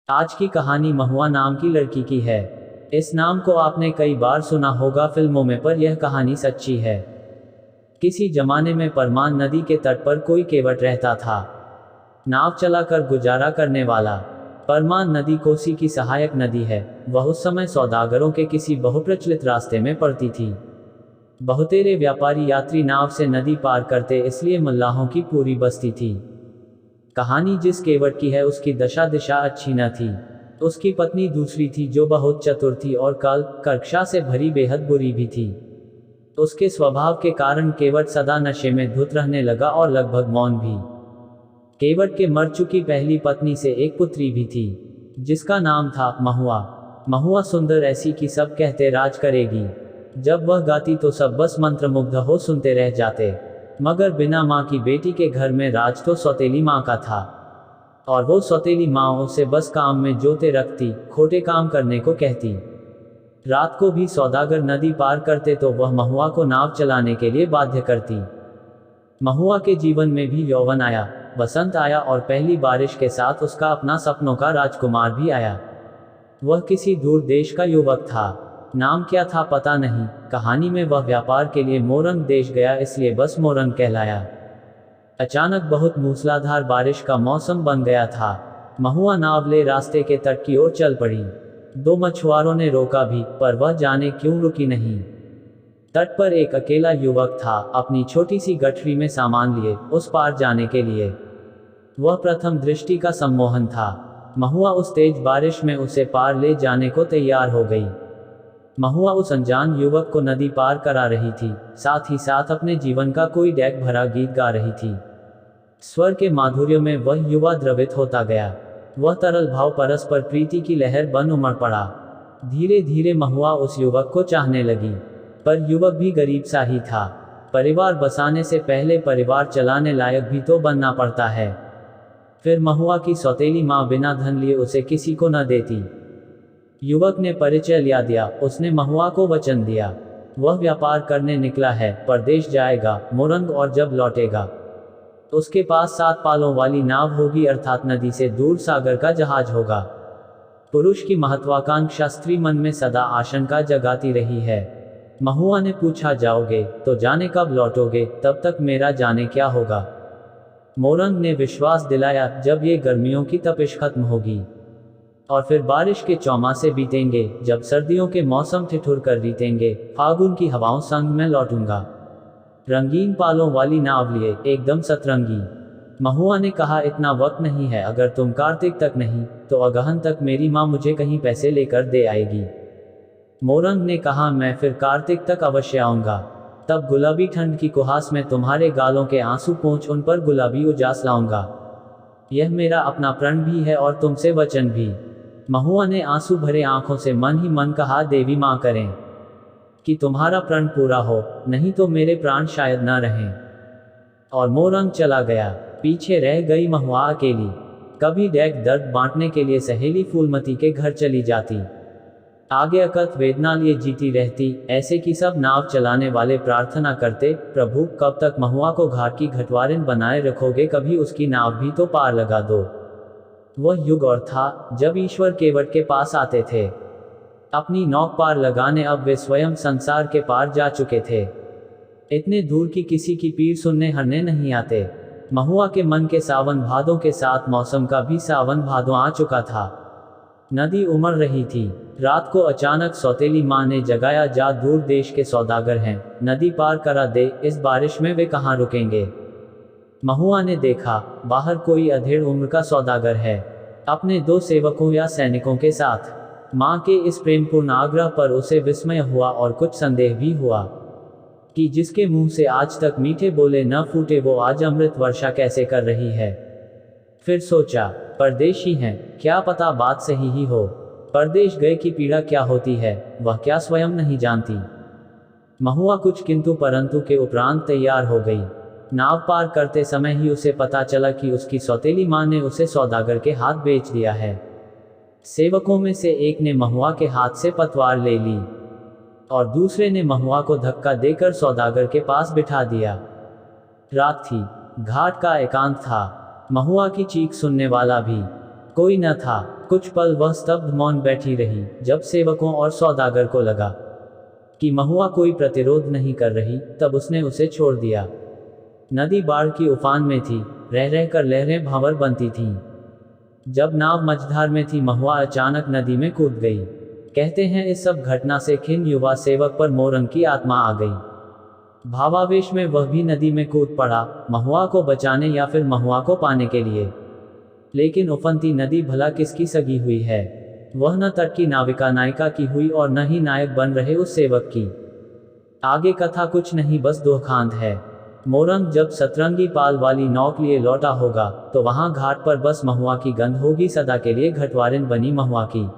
आज की कहानी महुआ नाम की लड़की की है। इस नाम को आपने कई बार सुना होगा फिल्मों में, पर यह कहानी सच्ची है। किसी जमाने में परमान नदी के तट पर कोई केवट रहता था, नाव चलाकर गुजारा करने वाला। परमान नदी कोसी की सहायक नदी है। वह उस समय सौदागरों के किसी बहुप्रचलित रास्ते में पड़ती थी। बहुतेरे व्यापारी यात्री नाव से नदी पार करते, इसलिए मल्लाहों की पूरी बस्ती थी। कहानी जिस केवट की है उसकी दशा दिशा अच्छी न थी। उसकी पत्नी दूसरी थी जो बहुत चतुर थी और कर्कशा से भरी बेहद बुरी भी थी। उसके स्वभाव के कारण केवट सदा नशे में धुत रहने लगा और लगभग मौन भी। केवट के मर चुकी पहली पत्नी से एक पुत्री भी थी, जिसका नाम था महुआ। महुआ सुंदर ऐसी कि सब कहते राज करेगी। जब वह गाती तो सब बस मंत्रमुग्ध हो सुनते रह जाते। मगर बिना माँ की बेटी के घर में राज तो सौतेली माँ का था, और वो सौतेली माँ उसे बस काम में जोते रखती, खोटे काम करने को कहती। रात को भी सौदागर नदी पार करते तो वह महुआ को नाव चलाने के लिए बाध्य करती। महुआ के जीवन में भी यौवन आया, बसंत आया और पहली बारिश के साथ उसका अपना सपनों का राजकुमार भी आया। वह किसी दूर देश का युवक था। नाम क्या था पता नहीं। कहानी में वह व्यापार के लिए मोरंग देश गया, इसलिए बस मोरंग कहलाया। अचानक बहुत मूसलाधार बारिश का मौसम बन गया था। महुआ नाव ले रास्ते के तट की ओर चल पड़ी। दो मछुआरों ने रोका भी, पर वह जाने क्यों रुकी नहीं। तट पर एक अकेला युवक था, अपनी छोटी सी गठरी में सामान लिए उस पार जाने के लिए। वह प्रथम दृष्टि का सम्मोहन था। महुआ उस तेज बारिश में उसे पार ले जाने को तैयार हो गई। महुआ उस अनजान युवक को नदी पार करा रही थी, साथ ही साथ अपने जीवन का कोई डैक भरा गीत गा रही थी। स्वर के माधुर्य में वह युवा द्रवित होता गया। वह तरल भाव परस्पर प्रीति की लहर बन उमड़ पड़ा। धीरे धीरे महुआ उस युवक को चाहने लगी, पर युवक भी गरीब सा ही था। परिवार बसाने से पहले परिवार चलाने लायक भी तो बनना पड़ता है। फिर महुआ की सौतेली माँ बिना धन लिए उसे किसी को न देती। युवक ने परिचय लिया दिया। उसने महुआ को वचन दिया, वह व्यापार करने निकला है, परदेश जाएगा मोरंग, और जब लौटेगा उसके पास 7 पालों वाली नाव होगी, अर्थात नदी से दूर सागर का जहाज होगा। पुरुष की महत्वाकांक्षा स्त्री मन में सदा आशंका जगाती रही है। महुआ ने पूछा, जाओगे तो जाने कब लौटोगे, तब तक मेरा जाने क्या होगा। मोरंग ने विश्वास दिलाया, जब ये गर्मियों की तपिश खत्म होगी और फिर बारिश के चौमासे बीतेंगे, जब सर्दियों के मौसम ठिठुर कर बीतेंगे, फागुन की हवाओं संग मैं लौटूंगा। रंगीन पालों वाली नाव लिए, एकदम सतरंगी। महुआ ने कहा, इतना वक्त नहीं है, अगर तुम कार्तिक तक नहीं तो अगहन तक मेरी माँ मुझे कहीं पैसे लेकर दे आएगी। मोरंग ने कहा, मैं फिर कार्तिक तक अवश्य आऊंगा। तब गुलाबी ठंड की कुहास में तुम्हारे गालों के आंसू पोंछ उन पर गुलाबी उजास लाऊंगा। यह मेरा अपना प्रण भी है और तुमसे वचन भी। महुआ ने आंसू भरे आंखों से मन ही मन कहा, देवी माँ करें कि तुम्हारा प्रण पूरा हो, नहीं तो मेरे प्राण शायद न रहें। और मोरंग चला गया। पीछे रह गई महुआ अकेली। कभी डैक दर्द बांटने के लिए सहेली फूलमती के घर चली जाती, आगे अकथ वेदना लिए जीती रहती। ऐसे कि सब नाव चलाने वाले प्रार्थना करते, प्रभु कब तक महुआ को घाट की घटवारिन बनाए रखोगे, कभी उसकी नाव भी तो पार लगा दो। वह युग और था जब ईश्वर केवट के पास आते थे अपनी नौक पार लगाने। अब वे स्वयं संसार के पार जा चुके थे। इतने दूर की किसी की पीर सुनने हरने नहीं आते। महुआ के मन के सावन भादों के साथ मौसम का भी सावन भादों आ चुका था। नदी उमड़ रही थी। रात को अचानक सौतेली माँ ने जगाया, जा दूर देश के सौदागर हैं, नदी पार करा दे, इस बारिश में वे कहाँ रुकेंगे। महुआ ने देखा, बाहर कोई अधेड़ उम्र का सौदागर है, अपने 2 सेवकों या सैनिकों के साथ। माँ के इस प्रेमपूर्ण आग्रह पर उसे विस्मय हुआ और कुछ संदेह भी हुआ कि जिसके मुंह से आज तक मीठे बोले न फूटे, वो आज अमृत वर्षा कैसे कर रही है। फिर सोचा, परदेशी हैं, क्या पता बात सही ही हो। परदेश गए की पीड़ा क्या होती है, वह क्या स्वयं नहीं जानती। महुआ कुछ किंतु परंतु के उपरांत तैयार हो गई। नाव पार करते समय ही उसे पता चला कि उसकी सौतेली माँ ने उसे सौदागर के हाथ बेच दिया है। सेवकों में से एक ने महुआ के हाथ से पतवार ले ली और दूसरे ने महुआ को धक्का देकर सौदागर के पास बिठा दिया। रात थी, घाट का एकांत था, महुआ की चीख सुनने वाला भी कोई न था। कुछ पल वह स्तब्ध मौन बैठी रही। जब सेवकों और सौदागर को लगा कि महुआ कोई प्रतिरोध नहीं कर रही, तब उसने उसे छोड़ दिया। नदी बाढ़ की उफान में थी, रह रह कर लहरें भंवर बनती थीं। जब नाव मझधार में थी, महुआ अचानक नदी में कूद गई। कहते हैं इस सब घटना से खिन्न युवा सेवक पर मोरंग की आत्मा आ गई। भावावेश में वह भी नदी में कूद पड़ा, महुआ को बचाने या फिर महुआ को पाने के लिए। लेकिन उफनती नदी भला किसकी सगी हुई है? वह न तट की नाविका नायिका की हुई और न ही नायक बन रहे उस सेवक की। आगे कथा कुछ नहीं, बस दोखांत है। मोरंग जब सतरंगी पाल वाली नौक लिए लौटा होगा, तो वहां घाट पर बस महुआ की गंध होगी, सदा के लिए घटवारिन बनी महुआ की।